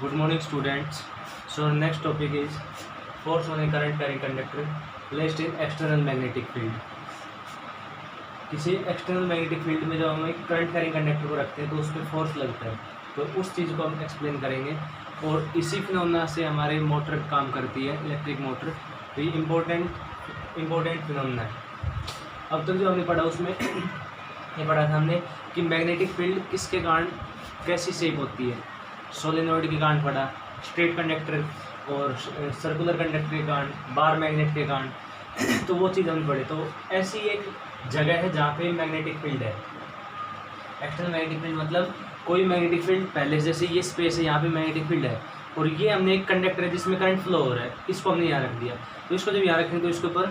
Good morning, students. So our next topic is force on a current carrying conductor placed in external magnetic field. किसी external magnetic field में जब हम एक current carrying conductor को रखते हैं तो उस पर फोर्स लगता है, तो उस चीज़ को हम एक्सप्लेन करेंगे। और इसी फिनोमेना से हमारे मोटर काम करती है, इलेक्ट्रिक मोटर। तो ये इम्पोर्टेंट फिनोमेना है। अब तक जो हमने पढ़ा उसमें ये पढ़ा था हमने कि मैग्नेटिक फील्ड किसके कारण कैसी शेप होती है। सोलेनॉइड के कारण पढ़ा, स्ट्रेट कंडक्टर और सर्कुलर कंडक्टर के कारण, बार मैग्नेट के कारण, तो वो चीज़ हमने पढ़ी। तो ऐसी एक जगह है जहाँ पे मैग्नेटिक फील्ड है। एक्सटर्नल मैग्नेटिक फील्ड मतलब कोई मैग्नेटिक फील्ड पहले, जैसे ये स्पेस है, यहाँ पे मैग्नेटिक फील्ड है और ये हमने एक कंडक्टर है जिसमें करंट फ्लो हो रहा है, इसको हमने यहाँ रख दिया। तो इसको जब यहाँ रखेंगे तो इसके ऊपर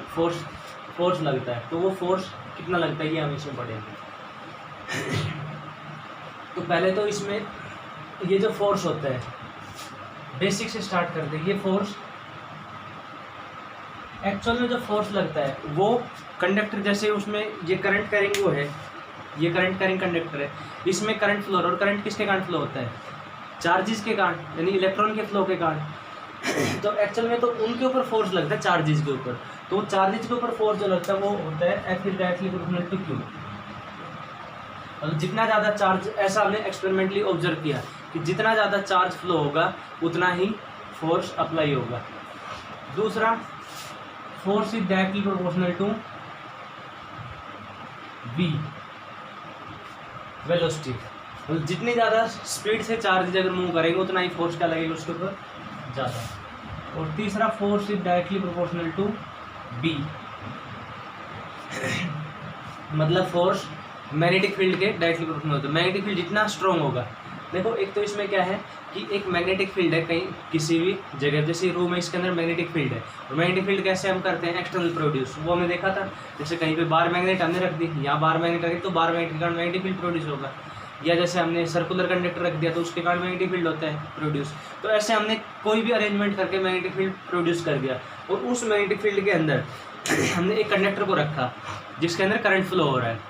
फोर्स लगता है। तो वो फोर्स कितना लगता है ये हम इसमें पढ़ेंगे। तो पहले तो इसमें ये जो फोर्स होता है, बेसिक से स्टार्ट करते हैं। ये फोर्स एक्चुअल में जो फोर्स लगता है वो कंडक्टर, जैसे उसमें ये करंट कैरिंग वो है, ये करंट कैरिंग कंडक्टर है, इसमें करंट फ्लो, और करंट किसके कारण फ्लो होता है? चार्जेस के कारण, यानी इलेक्ट्रॉन के फ्लो के कारण। तो एक्चुअल में तो उनके ऊपर फोर्स लगता है, चार्जेस के ऊपर। तो चार्जेस के ऊपर फोर्स जो लगता है वो होता है F directly proportional to Q। और जितना ज़्यादा चार्ज, ऐसा हमने एक्सपेरिमेंटली ऑब्जर्व किया कि जितना ज़्यादा चार्ज फ्लो होगा उतना ही फोर्स अप्लाई होगा। दूसरा, force is directly proportional to v velocity. मतलब जितनी ज़्यादा स्पीड से चार्ज अगर मूव करेंगे उतना ही फोर्स क्या लगेगा उसके ऊपर ज़्यादा। और तीसरा, force is directly proportional to b, मतलब फोर्स मैग्नेटिक फील्ड के डायरेक्टली प्रोपोर्शनल होता है। मैग्नेटिक फील्ड जितना स्ट्रॉन्ग होगा, देखो एक तो इसमें क्या है कि एक मैग्नेटिक फील्ड है कहीं किसी भी जगह, जैसे रूम है इसके अंदर मैग्नेटिक फील्ड है। और मैग्नेटिक फील्ड कैसे हम करते हैं? एक्सटर्नल प्रोड्यूस, वो हमने देखा था। जैसे कहीं पे बार मैग्नेट हमने रख दी, यहाँ बार मैग्नेट रखी तो बार मैग्नेट के कारण मैग्नेटिक फील्ड प्रोड्यूस होगा। या जैसे हमने सर्कुलर कंडक्टर रख दिया तो उसके कारण मैग्नेटिक फील्ड होता है प्रोड्यूस। तो ऐसे हमने कोई भी अरेंजमेंट करके मैग्नेटिक फील्ड प्रोड्यूस कर दिया। और उस मैग्नेटिक फील्ड के अंदर हमने एक कंडक्टर को रखा जिसके अंदर करंट फ्लो हो रहा है।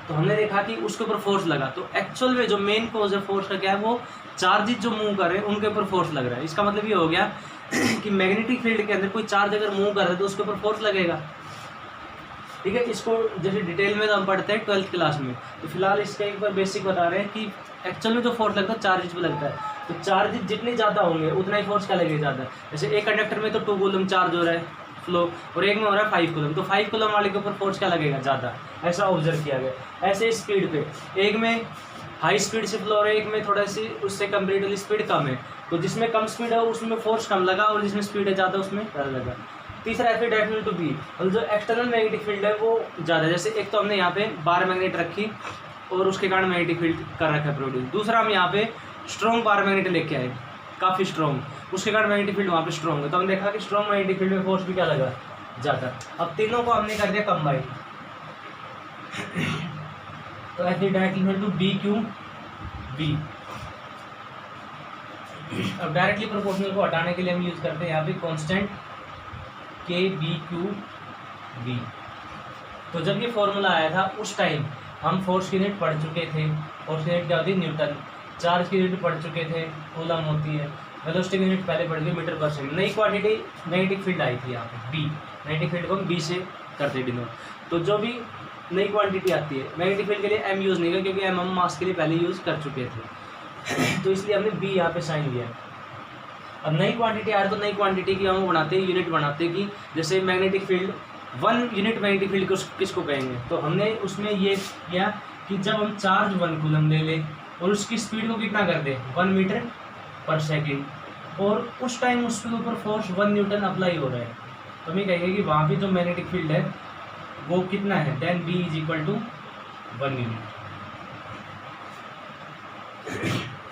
तो हमने देखा कि उसके ऊपर फोर्स लगा। तो एक्चुअल में जो मेन कॉज है फोर्स का क्या है? वो चार्जेस जो मूव कर रहे हैं उनके ऊपर फोर्स लग रहा है। इसका मतलब ये हो गया कि मैग्नेटिक फील्ड के अंदर कोई चार्ज अगर मूव कर रहा है तो उसके ऊपर फोर्स लगेगा। ठीक है, इसको जैसे डिटेल में हम पढ़ते हैं 12th क्लास में। तो फिलहाल इसका एक बार बेसिक बता रहे हैं कि एक्चुअल में जो फोर्स लगता है चार्जेस पे लगता है। तो चार्जेस जितने ज़्यादा होंगे उतना ही फोर्स क्या लगेगा ज़्यादा। जैसे एक कंडक्टर में तो 2 कूलम चार्ज हो रहा है फ्लो, और एक में हो रहा है 5 कूलम, तो 5 कूलम वाले के ऊपर फोर्स क्या लगेगा? ज़्यादा। ऐसा ऑब्जर्व किया गया। ऐसे स्पीड पे एक में हाई स्पीड से फ्लो हो रहा है, एक में थोड़ा सी उससे कंपेरेटिवली स्पीड कम है, तो जिसमें कम स्पीड है उसमें फोर्स कम लगा और जिसमें स्पीड है ज़्यादा उसमें ज़्यादा लगा। तीसरा, F डायरेक्टली टू B, और जो एक्सटर्नल मैग्नेटिक फील्ड है वो ज़्यादा। जैसे एक तो हमने यहाँ पे बार मैग्नेट रखी और उसके कारण मैग्नेटिक फील्ड कर रखा है प्रोड्यूस। दूसरा, हम यहाँ पे स्ट्रॉन्ग बार मैग्नेट लेके आए, काफ़ी स्ट्रॉन्ग, उसके कारण मैग्नेटिक फील्ड वहाँ पे स्ट्रॉन्ग है। तो हमने देखा कि स्ट्रॉन्ग मैग्नेटिक फील्ड में फोर्स भी क्या लगा? ज़्यादा। अब तीनों को हमने कर दिया कंबाइन। तो F डायरेक्टली टू BQB। अब डायरेक्टली प्रोपोर्शनल को हटाने के लिए हम यूज करते हैं यहाँ पे कांस्टेंट KBQB। तो जब ये फॉर्मूला आया था उस टाइम हम फोर्स की यूनिट पढ़ चुके थे। फोर्स की यूनिट क्या होती है? न्यूटन। चार्ज की यूनिट पढ़ चुके थे, कूलम होती है। वेलोसिटी की यूनिट पहले पढ़ गई, मीटर पर सेकंड। नई क्वांटिटी मैग्नेटिक फील्ड आई थी यहाँ पे B। मैग्नेटिक फील्ड को हम B से करते डिनोट। तो जो भी नई क्वांटिटी आती है, मैग्नेटिक फील्ड के लिए M यूज़ नहीं किया क्योंकि M हम मास के लिए पहले यूज़ कर चुके थे। तो इसलिए हमने B यहाँ पे साइन लिया। अब नई क्वांटिटी आ रही तो नई क्वांटिटी की हम बनाते हैं, यूनिट बनाते हैं कि जैसे magnetic field 1 unit magnetic field को किसको कहेंगे। तो हमने उसमें ये किया कि जब हम चार्ज 1 कूलम ले लें और उसकी स्पीड को कितना कर दें? 1 मीटर पर सेकेंड, और उस टाइम उसके ऊपर फोर्स 1 न्यूटन अप्लाई हो रहा है, तो हमें कहेंगे कि वहाँ पे जो मैग्नेटिक फील्ड है वो कितना है? Then B is equal to 1 unit.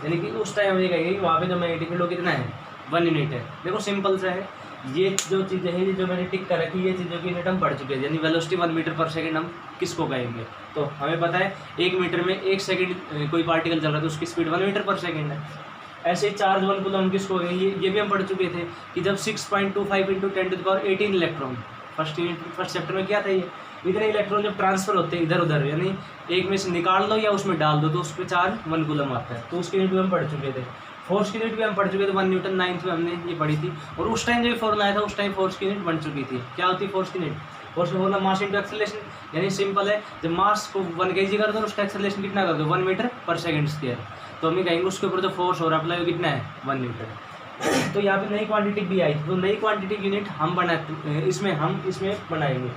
यानी कि उस टाइम हम ये कहेंगे कि वहाँ पे जो मैग्नेटिक फील्ड वो कितना है? 1 यूनिट है। देखो सिंपल सा है, ये जो चीज़ें हैं, ये जो मैंने टिक कर रखी है, ये चीज़ों की यूनिट हम पढ़ चुके हैं। यानी वेलोसिटी 1 मीटर पर सेकंड हम किसको कहेंगे? तो हमें पता है 1 मीटर में 1 सेकंड कोई पार्टिकल चल रहा है तो उसकी स्पीड 1 मीटर पर सेकंड है। ऐसे चार्ज 1 कूलम हम किसको कहेंगे? ये भी हम पढ़ चुके थे कि जब 6.25 × 10⁻18 इलेक्ट्रॉन, फर्स्ट चैप्टर में क्या था, ये इतने इलेक्ट्रॉन जब ट्रांसफर होते हैं इधर उधर, यानी एक में से निकाल लो या उसमें डाल दो तो उस पर चार्ज 1 कूलम आता है। तो उसके यूनिट में हम पढ़ चुके थे। फोर्स की यूनिट भी हम पढ़ चुके थे 1 न्यूटन, 9th में हमने ये पढ़ी थी। और उस टाइम जो फॉर्मूला आया था उस टाइम फोर्स की यूनिट बन चुकी थी। क्या होती है फोर्स की यूनिट? फोर्स का फॉर्मूला मास इंटू एक्सेलरेशन, यानी सिंपल है, जब मास को 1 kg कर दो उसका एक्सेलरेशन कितना कर दो 1 मीटर पर सेकंड स्क्वायर, तो हम ये कहेंगे उसके ऊपर जो फोर्स हो रहा है कितना है 1 न्यूटन। तो यहाँ पे नई क्वांटिटी भी आई, तो नई क्वांटिटी यूनिट हम बनाते इसमें बनाएंगे,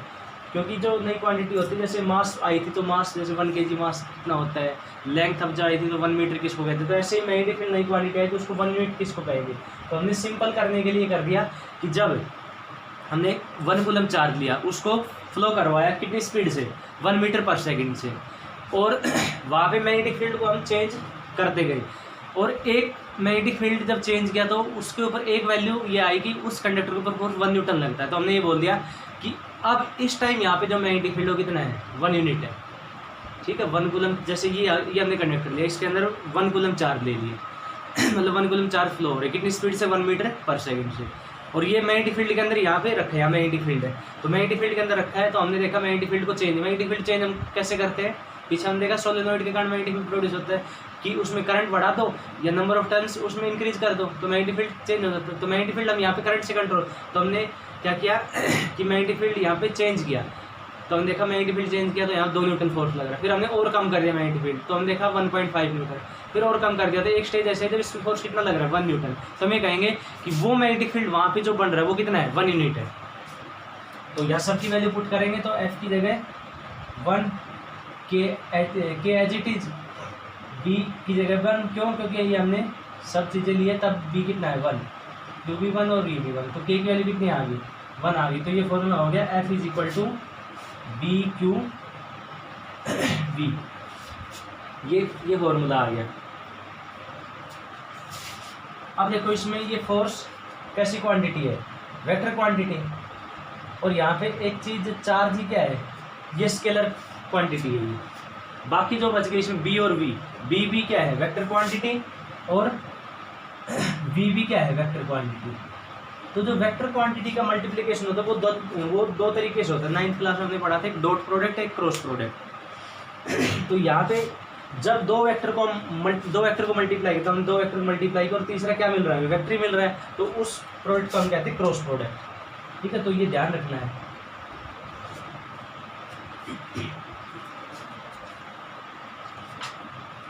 क्योंकि जो नई क्वांटिटी होती है, जैसे मास आई थी तो मास जैसे 1 kg मास कितना होता है, लेंथ अब जो आई थी तो 1 मीटर किसको कहते हैं, तो ऐसे ही मैग्नेटिक फील्ड नई क्वांटिटी आई तो उसको 1 यूनिट किसको कहेंगे। तो हमने सिंपल करने के लिए कर दिया कि जब हमने 1 कूलम चार्ज लिया उसको फ्लो करवाया कितनी स्पीड से 1 मीटर पर सेकंड से, और वहाँ पे मैग्नेटिक फील्ड को हम चेंज करते गए, और एक मैग्नेटिक फील्ड जब चेंज किया तो उसके ऊपर एक वैल्यू ये आई कि उस कंडक्टर के ऊपर फोर्स 1 न्यूटन लगता है। तो हमने ये बोल दिया कि अब इस टाइम यहाँ पे जो मैग्नेटिक फील्ड हो कितना है 1 यूनिट है, ठीक है। 1 कूलम, जैसे ये हमने कंडक्टर लिया, इसके अंदर 1 कूलम चार्ज ले लिए मतलब 1 कूलम चार्ज फ्लो हो रहा है कितनी स्पीड से 1 मीटर पर सेकंड से, और ये मैग्नेटिक फील्ड के अंदर यहाँ पे रखा है, यहाँ मैग्नेटिक फील्ड है, तो मैग्नेटिक फील्ड के अंदर रखा है। तो हमने देखा मैग्नेटिक फील्ड को चेंज, मैग्नेटिक फील्ड चेंज हम कैसे करते हैं, पीछे हम देखा सोलेनोइड के कारण मैग्नेटिक फील्ड प्रोड्यूस होता है कि उसमें करंट बढ़ा दो या नंबर ऑफ टर्न्स उसमें इंक्रीज कर दो तो मैग्नेटिक फील्ड चेंज हो जाता है। तो मैग्नेटिक फील्ड हम यहाँ पे करंट से कंट्रोल, तो हमने क्या किया कि मैग्नेटिक फील्ड यहाँ पे चेंज किया, तो हमने देखा मैग्नेटिक फील्ड चेंज किया तो यहाँ 2 न्यूटन फोर्स लग रहा है, फिर हमने और कम कर दिया मैग्नेटिक फील्ड, तो हम देखा 1.5 न्यूटन, फिर और कम कर दिया, तो एक स्टेज ऐसे है जब इसमें फोर्स कितना लग रहा है 1 न्यूटन, तो हम ये कहेंगे कि वो मैग्नेटिक फील्ड वहाँ पे जो बन रहा है वो कितना है 1 यूनिट है। तो यहाँ सबकी वैल्यू पुट करेंगे तो एफ की जगह 1 के एज इट इज, बी की जगह 1, क्यों, क्योंकि ये हमने सब चीज़ें ली है, तब बी कितना है 1, क्यू भी 1 और यू भी 1, तो के की वैल्यू कितनी आ गई 1 आ गई। तो ये फॉर्मूला हो गया F is equal to B Q V, ये फॉर्मूला आ गया। अब देखो इसमें ये फोर्स कैसी क्वांटिटी है, वेक्टर क्वांटिटी, और यहाँ पे एक चीज़ चार्ज ही क्या है, ये स्केलर क्वांटिटी है ये, बाकी जो बच गई इसमें बी और वी, बी क्या है वेक्टर क्वांटिटी और वी क्या है वेक्टर क्वांटिटी। तो जो वेक्टर क्वांटिटी का मल्टीप्लिकेशन होता है वो दो तरीके से होता है, 9th क्लास में हमने पढ़ा था, एक डॉट प्रोडक्ट है एक क्रॉस प्रोडक्ट। तो यहाँ पे जब दो वेक्टर को मल्टीप्लाई करते हैं, हम 2 वेक्टर को मल्टीप्लाई कर और तीसरा क्या मिल रहा है वेक्टर मिल रहा है, तो उस प्रोडक्ट को हम कहते हैं क्रॉस प्रोडक्ट, ठीक है। तो ये ध्यान रखना है।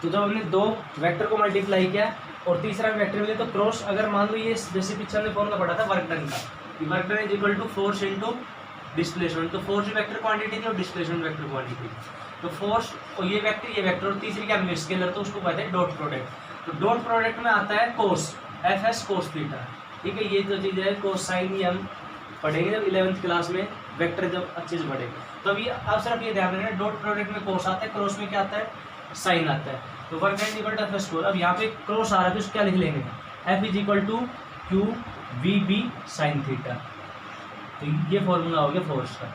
तो जब हमने 2 वेक्टर को मल्टीप्लाई किया और तीसरा वेक्टर मिले तो क्रॉस, अगर मान लो ये जैसे पीछे हमने फॉर्मूला पढ़ा था वर्क डन का, work done is equal to force into displacement, तो फोर्स वेक्टर क्वांटिटी थी और डिस्प्लेसमेंट वेक्टर क्वांटिटी, तो फोर्स और ये वेक्टर और तीसरी क्या मिली स्केलर, तो उसको कहते हैं डॉट प्रोडक्ट। तो डॉट प्रोडक्ट में आता है कोस, एफ एस कोस थीटा, ठीक है। ये जो चीज़ है कोसाइन ये हम पढ़ेंगे जब 11th क्लास में वेक्टर जब अच्छे से पढ़ेंगे। तो अभी अब सिर्फ ये ध्यान रखना डॉट प्रोडक्ट में कोस आता है, क्रॉस में क्या आता है साइन आता है, तो work done equal to F S cos. अब यहाँ पे क्रॉस आ रहा है तो उसको क्या लिख लेंगे F is equal to Q V B sine theta, तो ये फॉर्मूला हो गया फोर्स का।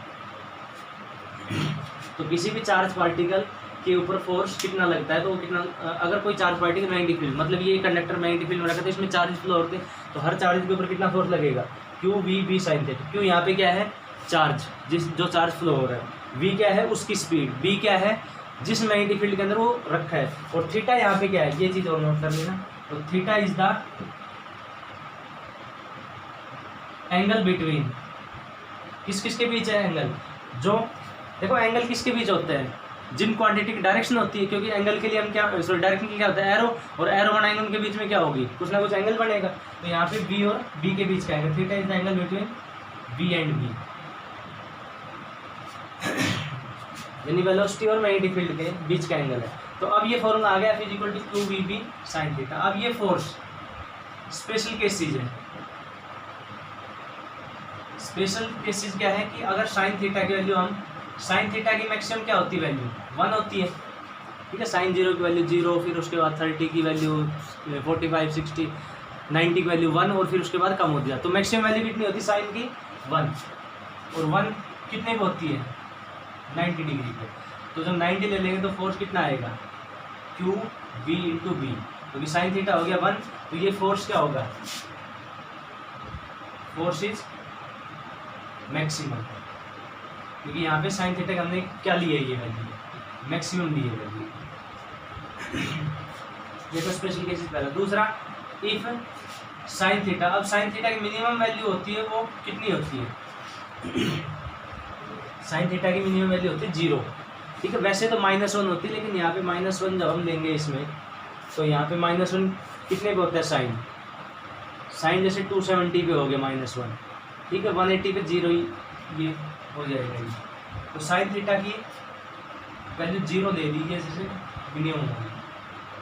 तो किसी भी चार्ज पार्टिकल के ऊपर फोर्स कितना लगता है, तो वो कितना, अगर कोई चार्ज पार्टिकल मैग्नेटिक फील्ड, मतलब ये कंडक्टर मैग्नेटिक फील्ड में रखा था, इसमें चार्ज फ्लो होते हैं, तो हर चार्ज के ऊपर कितना फोर्स लगेगा Q V B sine theta. Q यहाँ पे क्या है चार्ज, जो चार्ज फ्लो हो रहा है, वी क्या है उसकी स्पीड, बी क्या है जिस मैग्नेटिक फील्ड के अंदर वो रखा है, और थीटा यहाँ पे क्या है, ये चीज़ और नोट कर लेना। तो theta is the angle between, किसके बीच है एंगल, जो देखो एंगल किसके बीच होता है, जिन क्वांटिटी की डायरेक्शन होती है, क्योंकि एंगल के लिए हम क्या, सॉरी डायरेक्शन के लिए क्या होता है एरो, और एरो बनाएंगे उनके बीच में क्या होगी कुछ ना कुछ एंगल बनेगा। तो यहाँ पे बी और बी के बीच का angle, theta is the angle between B and B, यानी वेलोसिटी और मैग्नेटिक फील्ड के बीच का एंगल है। तो अब ये फॉर्मूला आ गया F is equal to Q V B sine theta. अब ये फोर्स स्पेशल केसेस है, स्पेशल केसेस क्या है कि अगर साइन थीटा की वैल्यू हम, साइन थीटा की मैक्सिमम क्या होती है वैल्यू 1 होती है, ठीक है। साइन 0 की वैल्यू 0, फिर उसके बाद 30 की वैल्यू 45, 60, 90 की वैल्यू 1, और फिर उसके बाद कम होती है। तो मैक्सिमम वैल्यू कितनी होती है साइन की 1, और 1 कितने पे होती है 90 डिग्री पे। तो जब 90 ले लेंगे तो फोर्स कितना आएगा क्यू वी इंटू बी, क्योंकि साइन थीटा हो गया 1, तो ये फोर्स क्या होगा, फोर्स इज मैक्सिमम, क्योंकि यहाँ पे साइन थीटा हमने क्या लिया है ये वैल्यू मैक्सिमम ली है वैल्यू। ये तो स्पेशल केसेस पहला। दूसरा इफ साइन थीटा, अब साइन थीटा की मिनिमम वैल्यू होती है वो कितनी होती है, साइन थीटा की मिनिमम वैल्यू होती है 0, ठीक है। वैसे तो -1 होती है, लेकिन यहाँ पे -1 जब हम लेंगे इसमें, तो यहाँ पे -1 कितने पे होता है साइन, साइन जैसे 270 पे हो गया -1, ठीक है। 180 पे 0 ये हो जाएगा ये। तो साइन थीटा की वैल्यू 0 ले लीजिए जैसे मिनिमम होगी,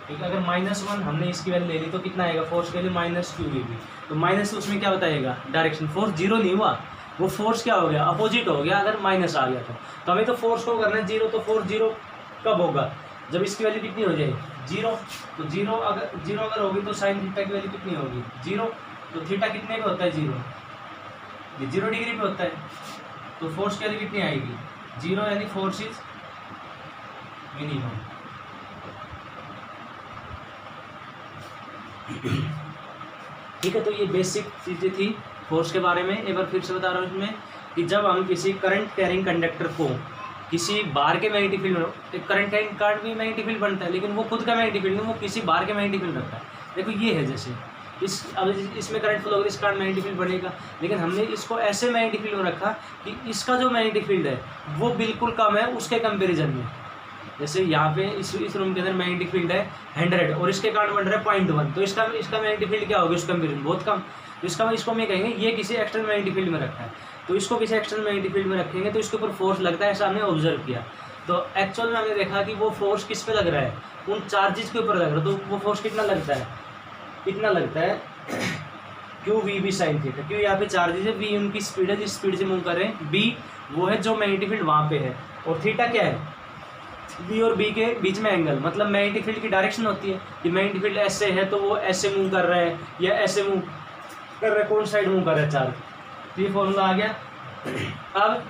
ठीक है। अगर -1 हमने इसकी वैल्यू ले ली तो कितना आएगा, फोर्स की वैल्यू -2 तो माइनस उसमें क्या बताएगा डायरेक्शन, फोर्स 0 नहीं हुआ, वो फोर्स क्या हो गया, अपोजिट हो गया अगर माइनस आ गया तो हमें तो फोर्स को करना है 0, तो फोर्स 0 कब होगा, जब इसकी वैल्यू कितनी हो जाएगी 0, तो 0 अगर होगी तो साइन थीटा की वैल्यू कितनी होगी 0, तो थीटा कितने पे होता है 0, ये 0 डिग्री पे होता है, तो फोर्स की वैल्यू कितनी आएगी 0, यानी फोर्स इज मिनिमम। ठीक है, तो ये बेसिक चीज़ें थी फोर्स के बारे में। एक बार फिर से बता रहा हूँ इसमें कि जब हम किसी करंट कैरिंग कंडक्टर को किसी बाहर के मैग्नेटिक फील्ड में, एक करंट कैरिंग कार्ड भी मैग्नेटिक फील्ड बनता है, लेकिन वो खुद का मैग्नेटिक फील्ड नहीं, वो किसी बाहर के मैग्नेटिक फील्ड रखता है। देखो ये है जैसे अब इसमें करंट फ्लो होगा, इस कारण मैग्नेटिक फील्ड बनेगा, लेकिन हमने इसको ऐसे मैग्नेटिक फील्ड में रखा कि इसका जो मैग्नेटिक फील्ड है वो बिल्कुल कम है उसके कंपेरिजन में। जैसे यहाँ पे इस रूम के अंदर मैग्नेटिक फील्ड है 100 और इसके कारण बन रहा है 0.1, तो इसका मैग्नेटिक फील्ड क्या होगा, उसका कंपेरिजन बहुत कम। तो इसको मैं कहेंगे ये किसी एक्सटर्नल मैग्नेटिक फील्ड में रखा है, तो इसको किसी एक्सटर्नल मैग्नेटिक फील्ड में रखेंगे तो इसके ऊपर फोर्स लगता है, ऐसा हमने ऑब्जर्व किया। तो एक्चुअल में हमने देखा कि वो फोर्स किस पे लग रहा है, उन चार्जेस के ऊपर लग रहा है। तो वो फोर्स कितना लगता है, कितना लगता है Q V B sine theta. क्यों यहाँ पे चार्जेस है, वी उनकी स्पीड है, जिस स्पीड से मूव कर रहे हैं, बी वो है जो मैग्नेटिक फील्ड वहाँ पे है, और थीटा क्या है, बी और बी के बीच में एंगल, मतलब मैग्नेटिक फील्ड की डायरेक्शन होती है कि मैग्नेटिक फील्ड ऐसे है तो वो ऐसे मूव कर रहा है या ऐसे मूव कर रहा है, कौन साइड मूव कर रहा है चार्ज। तो ये फॉर्मूला आ गया। अब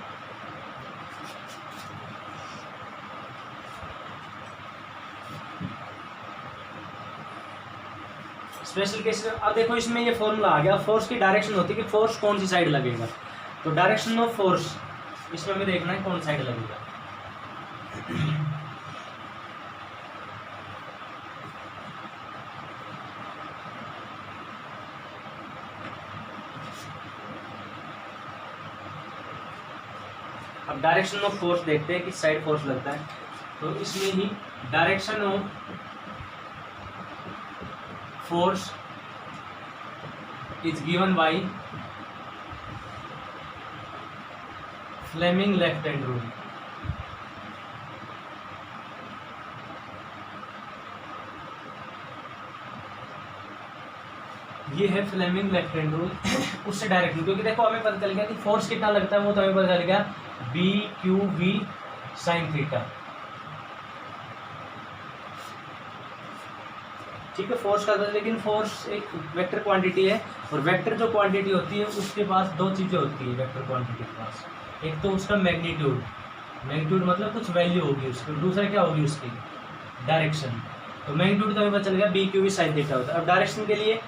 स्पेशल केस में अब देखो इसमें ये फॉर्मूला आ गया। फोर्स की डायरेक्शन होती है कि फोर्स कौन सी साइड लगेगा, तो डायरेक्शन ऑफ फोर्स इसमें हमें देखना है कौन साइड लगेगा। अब डायरेक्शन ऑफ फोर्स देखते हैं किस साइड फोर्स लगता है। तो इसमें ही direction of force is given by Fleming left hand rule. ये है फ्लेमिंग लेफ्ट हैंड रूल, उससे डायरेक्टली, क्योंकि देखो हमें पता चल गया कि फोर्स कितना लगता है, वो तो हमें पता चल गया B Q V sine theta. ठीक है, फोर्स का, लेकिन फोर्स एक वेक्टर क्वांटिटी है, और वेक्टर जो क्वांटिटी होती है उसके पास दो चीज़ें होती है वेक्टर क्वांटिटी के पास। एक तो उसका मैग्नीट्यूड, मैग्नीट्यूड मतलब कुछ वैल्यू होगी उसकी, दूसरा क्या होगी उसकी डायरेक्शन। तो मैग्नीट्यूड तो हमें पता चलेगा B Q V sine theta होता है। अब डायरेक्शन के लिए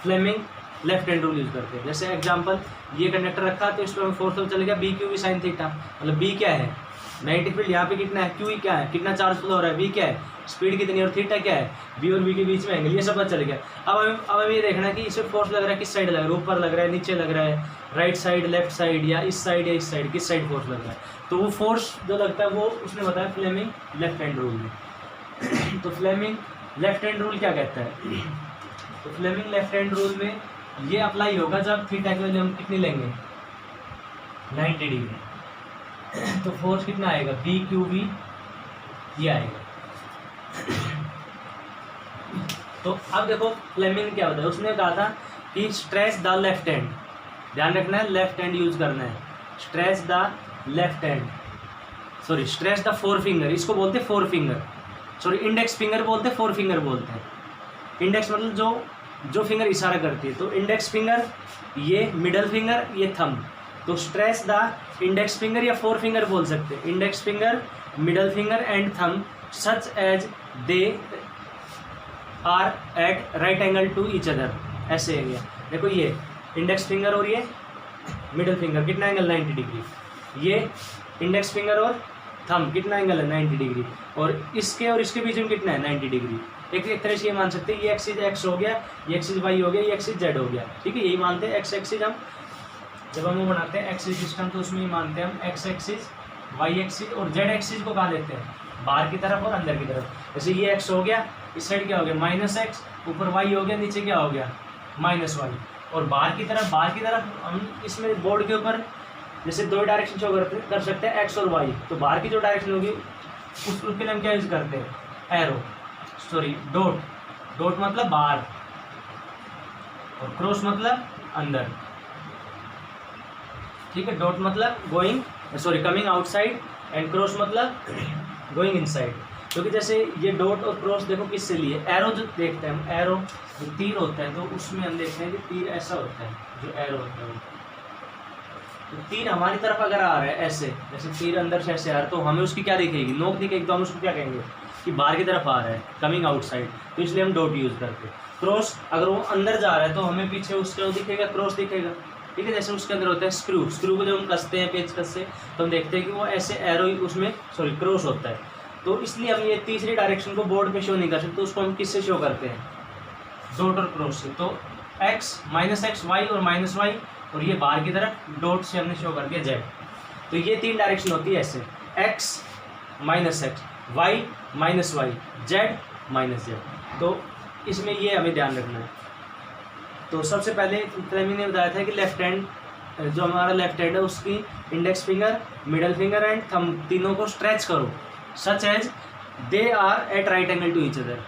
Fleming left hand rule use करते हैं। जैसे एग्जांपल ये कंडक्टर रखा तो इस पर हमें फोर्स तो चलेगा B Q V sine theta, मतलब बी क्या है मैग्नेटिक फील्ड यहाँ पे कितना है, क्यू क्या है, कितना चार्ज फ्लो हो रहा है, वी क्या है स्पीड कितनी है, और थीटा क्या है बी और वी के बीच में एंगल, ये सब पता चल गया। अब हमें ये देखना है कि इसमें फोर्स लग रहा है किस साइड लग रहा है, ऊपर लग रहा है नीचे लग रहा है, राइट साइड लेफ्ट साइड या इस साइड किस साइड फोर्स लग रहा है। तो वो फोर्स जो लगता है वो उसने बताया फ्लेमिंग लेफ्ट हैंड रूल में। तो फ्लेमिंग लेफ्ट हैंड रूल क्या कहता है, तो फ्लेमिंग लेफ्ट हैंड रूल में ये अप्लाई होगा जब थीटा की वैल्यू हम कितनी लेंगे 90 डिग्री। तो फोर्स कितना आएगा बी क्यू वी ये आएगा। तो अब देखो फ्लेमिंग क्या होता है, उसने कहा था कि स्ट्रेस द लेफ्ट हैंड, ध्यान रखना है लेफ्ट हैंड यूज करना है, stress the left hand, sorry stress the four finger, इसको बोलते four finger, sorry index finger बोलते फोर फिंगर बोलते हैं। इंडेक्स मतलब जो फिंगर इशारा करती है, तो इंडेक्स फिंगर ये मिडल फिंगर ये थंब, तो स्ट्रेस द इंडेक्स फिंगर या फोर फिंगर बोल सकते हैं, index finger middle finger and thumb such as they are at right angle to each other, ऐसे है गया। देखो ये इंडेक्स फिंगर और ये मिडल फिंगर कितना एंगल 90 डिग्री, ये इंडेक्स फिंगर और थंब कितना एंगल है 90 डिग्री, और इसके बीच में कितना है 90 डिग्री। एक तरह से ये मान सकते हैं ये एक्सिस एक्स हो गया, ये एक्सिस वाई हो गया, ये एक्सिस जेड हो गया, ठीक है। यही मानते हैं एक्स एक्सिस हम जब हम वो बनाते हैं एक्सिस सिस्टम तो उसमें ये मानते हैं हम एक्स एक्सिस वाई एक्सिस और जेड एक्सिस को कहाँ लेते हैं बाहर की तरफ और अंदर की तरफ। जैसे ये एक्स हो गया, इस साइड क्या हो गया माइनस एक्स, ऊपर वाई हो गया, नीचे क्या हो गया माइनस वाई, और बाहर की तरफ हम इसमें बोर्ड के ऊपर जैसे दो डायरेक्शन शो कर सकते हैं एक्स और वाई, तो बाहर की जो डायरेक्शन होगी उसके लिए हम क्या यूज़ करते हैं एरो, सॉरी डॉट मतलब बाहर और क्रॉस मतलब अंदर, ठीक है। डॉट मतलब कमिंग आउटसाइड एंड क्रॉस मतलब गोइंग इनसाइड। क्योंकि जैसे ये डॉट और क्रॉस देखो किससे लिए, एरो जो देखते हैं हम, एरो जो तीर होता है तो उसमें हम देखते हैं कि तीर ऐसा होता है जो एरो होता है, तो तीर हमारी तरफ अगर आ रहा है ऐसे, जैसे तीर अंदर से ऐसे आ रहा है तो हमें उसकी क्या दिखेगी नोक दिखेगी, तो हम उसको क्या कहेंगे कि बाहर की तरफ आ रहा है कमिंग आउटसाइड, तो इसलिए हम डॉट यूज़ करते हैं। क्रॉस अगर वो अंदर जा रहा है तो हमें पीछे उसका दिखेगा क्रॉस दिखेगा, ठीक है। जैसे उसके अंदर होता है स्क्रू को जब हम कसते हैं पेच कस से तो हम देखते हैं कि वो ऐसे एरो उसमें क्रॉस होता है, तो इसलिए हम ये तीसरी डायरेक्शन को बोर्ड पे शो नहीं कर सकते, उसको हम किससे शो करते हैं डॉट और क्रॉस से। तो एक्स माइनस एक्स वाई और माइनस वाई, और ये बाहर की तरफ डॉट से हमने शो कर दिया जेड। तो ये तीन डायरेक्शन होती है ऐसे, X minus X Y minus Y Z minus Z. तो इसमें ये हमें ध्यान रखना है। तो सबसे पहले फ्लेमिंग ने बताया था कि लेफ्ट हैंड जो हमारा लेफ्ट हैंड है उसकी index finger middle finger and thumb तीनों को स्ट्रेच करो such as they are at right angle to each other.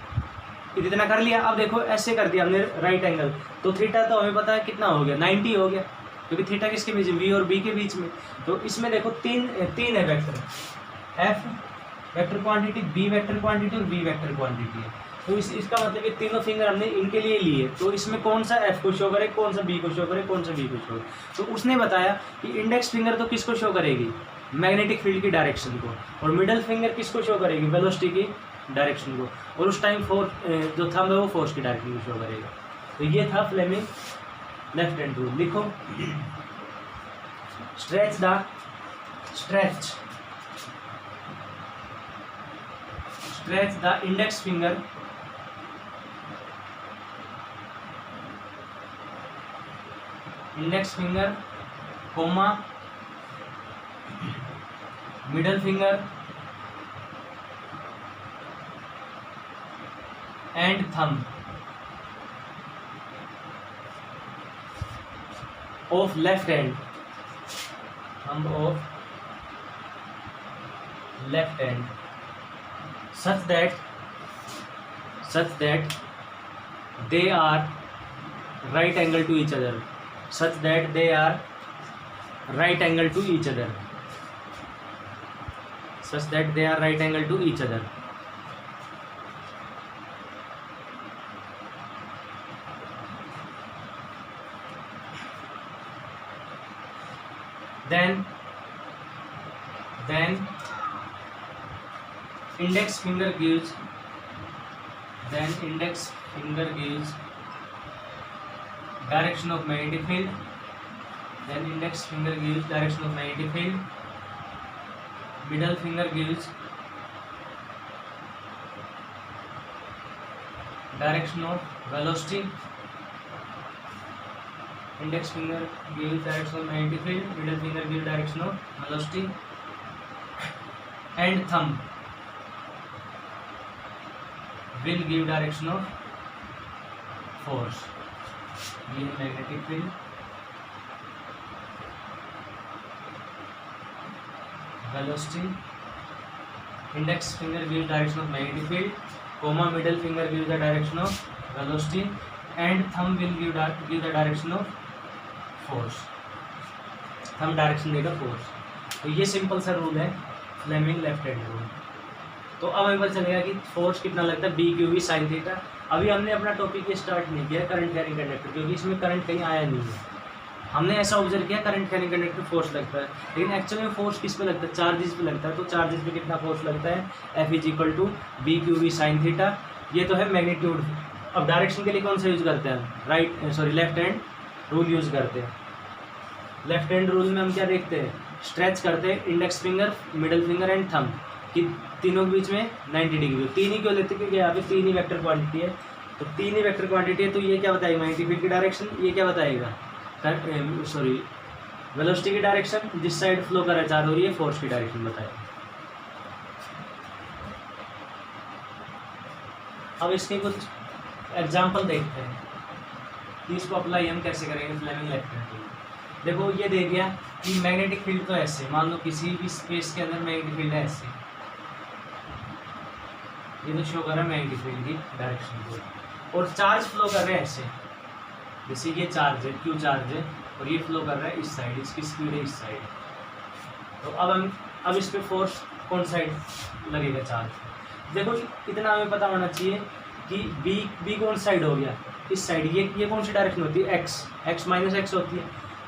इतना कर लिया, अब देखो ऐसे कर दिया हमने राइट एंगल, तो थीटा तो हमें पता है कितना हो गया 90 हो गया, क्योंकि थीटा किसके बीच में वी और बी के बीच में। तो इसमें देखो तीन है vector, F vector quantity, B vector quantity और बी वेक्टर क्वांटिटी है। तो इसका मतलब ये तीनों फिंगर हमने इनके लिए लिए, तो इसमें कौन सा एफ को शो करे, कौन सा बी को शो करे, कौन सा बी को शो करे। तो उसने बताया कि इंडेक्स फिंगर तो किसको शो करेगी मैग्नेटिक फील्ड की डायरेक्शन को, और मिडल फिंगर किसको शो करेगी वेलोसिटी की डायरेक्शन को, और उस टाइम जो थंब है वो फोर्स की डायरेक्शन को शो करेगा। तो ये था फ्लेमिंग लेफ्ट हैंड रूल। लिखो stretch the index finger comma middle finger and thumb of left hand, such that they are right angle to each other, then index finger gives direction of magnetic field, middle finger gives direction of velocity, index finger gives direction of magnetic field, middle finger gives direction of velocity, and thumb will give direction of force. ये magnetic field, velocity, index finger gives direction of magnetic field, comma middle finger gives the direction of velocity and thumb will give the direction of force. Thumb direction देगा force. तो ये simple सा rule है Fleming left hand rule. तो अब हमें पता चलेगा कि फोर्स कितना लगता है B Q V sine theta. अभी हमने अपना टॉपिक स्टार्ट नहीं किया करंट कैरिंग कंडक्टर, क्योंकि इसमें करंट कहीं आया नहीं है। हमने ऐसा ऑब्जर्व किया करंट कैरिंग कंडक्टर फोर्स लगता है, लेकिन एक्चुअली में फोर्स किस पे लगता है चार्जेस पे लगता है। तो चार्जेस पे कितना फोर्स लगता है F is equal to B Q V sine theta. ये तो है मैग्नीट्यूड। अब डायरेक्शन के लिए कौन सा यूज़ करते हैं लेफ्ट हैंड रूल यूज़ करते हैं। लेफ्ट हैंड रूल में हम क्या देखते हैं स्ट्रेच करते हैं index finger, middle finger and thumb कि तीनों के बीच में 90 डिग्री। तीन ही क्यों लेते हैं? क्योंकि यहाँ पे तीन ही वेक्टर क्वांटिटी है, तो तीन ही वेक्टर क्वांटिटी है, तो ये क्या बताएगा मैग्नेटिक फील्ड की डायरेक्शन, ये क्या बताएगा सॉरी वेलोसिटी की डायरेक्शन, जिस साइड फ्लो कर रहा है चार्ज हो रही है, फोर्स की डायरेक्शन बताएगा। अब इसके कुछ एग्जाम्पल देखते हैं कि इसको अप्लाई हम कैसे करेंगे फ्लेमिंग इलेक्ट्रिक फील्ड। देखो ये दे दिया कि मैग्नेटिक फील्ड तो ऐसे, मान लो किसी भी स्पेस के अंदर मैग्नेटिक फील्ड है ऐसे, ये तो शो कर रहा है मैग्नेटिक फील्ड की डायरेक्शन को, और चार्ज फ्लो कर रहे हैं ऐसे, जैसे ये चार्ज है, क्यू चार्ज है, और ये फ्लो कर रहा है इस साइड, इसकी स्पीड है इस साइड। तो अब इस पे फोर्स कौन साइड लगेगा चार्ज? देखो इतना हमें पता होना चाहिए कि बी कौन साइड हो गया, इस साइड। ये कौन सी डायरेक्शन होती है? एक्स माइनस एक्स होती है,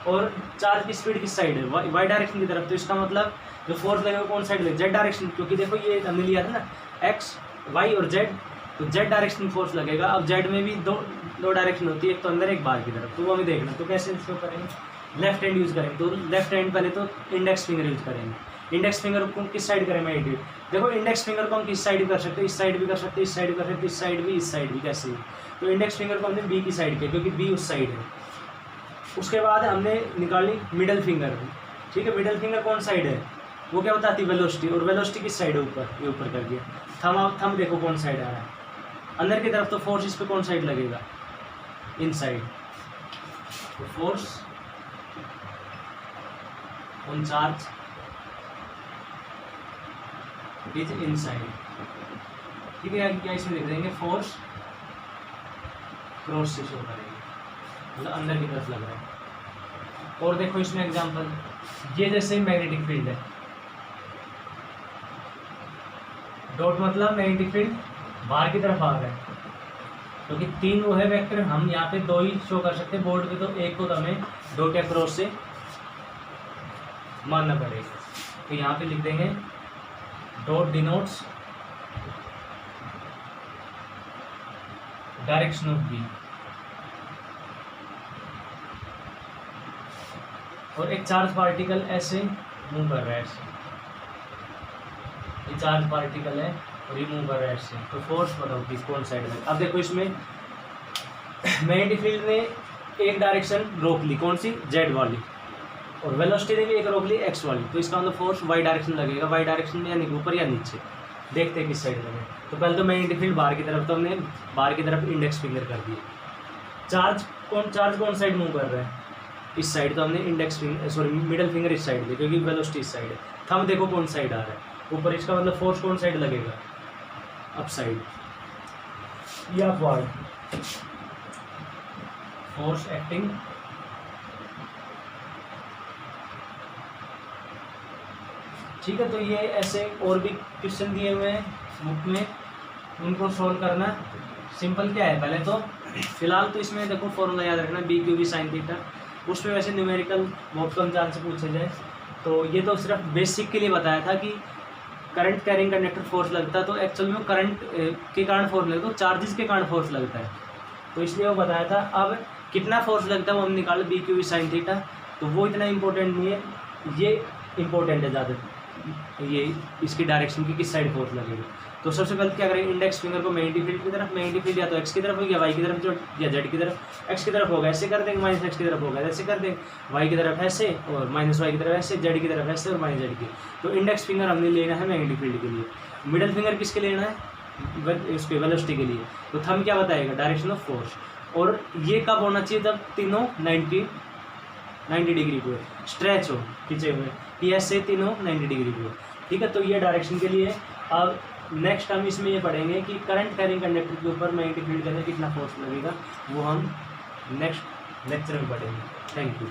और चार्ज की स्पीड किस साइड है? वाई डायरेक्शन की तरफ। तो इसका मतलब जो फोर्स लगेगा कौन साइड लगेगा? जेड डायरेक्शन, क्योंकि देखो ये हमने लिया था ना एक्स वाई और जेड, तो जेड डायरेक्शन फोर्स लगेगा। अब जेड में भी दो डायरेक्शन होती है, एक तो अंदर एक बाहर की तरफ, तो वो हमें देखना। तो कैसे शो करेंगे? लेफ्ट हैंड यूज़ करेंगे, तो लेफ्ट हैंड पहले तो इंडेक्स फिंगर यूज करेंगे। इंडेक्स फिंगर को किस साइड करें मैग्नेटिक? देखो इंडेक्स फिंगर को हम किस साइड भी कर सकते हैं, इस साइड भी कर सकते हैं, इस साइड भी कर सकते हैं, इस साइड भी, इस साइड भी, कैसे भी। तो इंडेक्स फिंगर को हमने बी की साइड किया क्योंकि बी उस साइड है। उसके बाद हमने निकाली मिडल फिंगर, ठीक है। मिडल फिंगर कौन साइड है? वो क्या बताती है? वेलोसिटी, और वेलोसिटी किस साइड है? ऊपर, ये ऊपर कर दिया। थम देखो कौन साइड आ रहा है अंदर की तरफ, तो फोर्स इस पे कौन साइड लगेगा? इन साइड। तो force on charge is in side, ठीक है। क्या इसमें लिख देंगे? फोर्स क्रॉस से शो करेंगे, मतलब अंदर की तरफ लग रहा है। और देखो इसमें एग्जांपल, ये जैसे मैग्नेटिक फील्ड है, डॉट मतलब मैग्नेटिक फील्ड बाहर की तरफ आ रहा है, क्योंकि तीन वो है वेक्टर, हम यहाँ पे दो ही शो कर सकते हैं बोर्ड पे, तो एक को तो हमें डॉट या क्रॉस से मानना पड़ेगा। तो यहाँ पे लिख देंगे dot denotes direction of B, और एक चार्ज पार्टिकल ऐसे मूव कर रहा है, ऐसे ये चार्ज पार्टिकल है और ये मूव कर रहा है ऐसे, तो फोर्स बताओ कि कौन साइड में। अब देखो इसमें मैग्नेटिक फील्ड ने एक डायरेक्शन रोक ली, कौन सी? जेड वाली, और वेलोसिटी ने भी एक रोक ली, एक्स वाली। तो इसका मतलब फोर्स वाई डायरेक्शन लगेगा, वाई डायरेक्शन में यानी ऊपर या नीचे, देखते हैं किस साइड लगे। तो पहले तो मैग्नेटिक फील्ड बाहर की तरफ, तो हमने बाहर की तरफ इंडेक्स फिंगर कर दिए। चार्ज कौन साइड मूव कर रहा है? इस साइड, तो हमने index finger sorry middle finger इस साइड दे, क्योंकि वेलोसिटी इस साइड है। थंब देखो कौन साइड आ रहा है? ऊपर। इसका मतलब फोर्स कौन साइड लगेगा? अप साइड या अपवर्ड। फोर्स एक्टिंग ठीक है। तो ये ऐसे और भी क्वेश्चन दिए हुए हैं बुक में, उनको सोल्व करना सिंपल क्या है। पहले तो फिलहाल तो इसमें देखो फॉर्मूला याद रखना, B Q B sine theta. उस पर वैसे न्यूमेरिकल बहुत कम चांस से पूछे जाए, तो ये तो सिर्फ बेसिक के लिए बताया था कि करंट कैरिंग कंडक्टर फोर्स लगता है, तो एक्चुअल में करंट के कारण फोर्स लगता है, तो चार्जेस के कारण फोर्स लगता है, तो इसलिए वो बताया था। अब कितना फोर्स लगता है वो हम निकालो, B Q B sine theta, तो वो इतना इंपॉर्टेंट नहीं है, ये इंपॉर्टेंट है ज़्यादा, ये इसकी डायरेक्शन की किस साइड फोर्स लगेगी। तो सबसे पहले क्या करेंगे, इंडेक्स फिंगर को मैग्नेटिक फील्ड की तरफ, मैग्नेटिक फील्ड या तो एक्स की तरफ होगी या वाई की तरफ या जेड की तरफ। एक्स की तरफ होगा ऐसे कर देंगे, माइनस एक्स की तरफ होगा ऐसे कर देंगे, वाई की तरफ ऐसे और माइनस वाई की तरफ ऐसे, जेड की तरफ ऐसे और माइनस जेड की। तो इंडेक्स फिंगर हमने लेना है मैग्नेटिक फील्ड के लिए, मिडल फिंगर किसके लेना है? उसके वेलोसिटी के लिए। तो थंब क्या बताएगा? Direction of force. और ये कब होना चाहिए? जब तीनों 90 डिग्री पे स्ट्रेच हो, खींचे हुए, कि ऐसे तीनों 90 डिग्री पे हो, ठीक है। तो ये डायरेक्शन के लिए। अब नेक्स्ट हम इसमें ये पढ़ेंगे कि करंट कैरिंग कंडक्टर के ऊपर मैग्नेटिक फील्ड के अंदर कितना फोर्स लगेगा, वो हम नेक्स्ट लेक्चर में पढ़ेंगे। Thank you.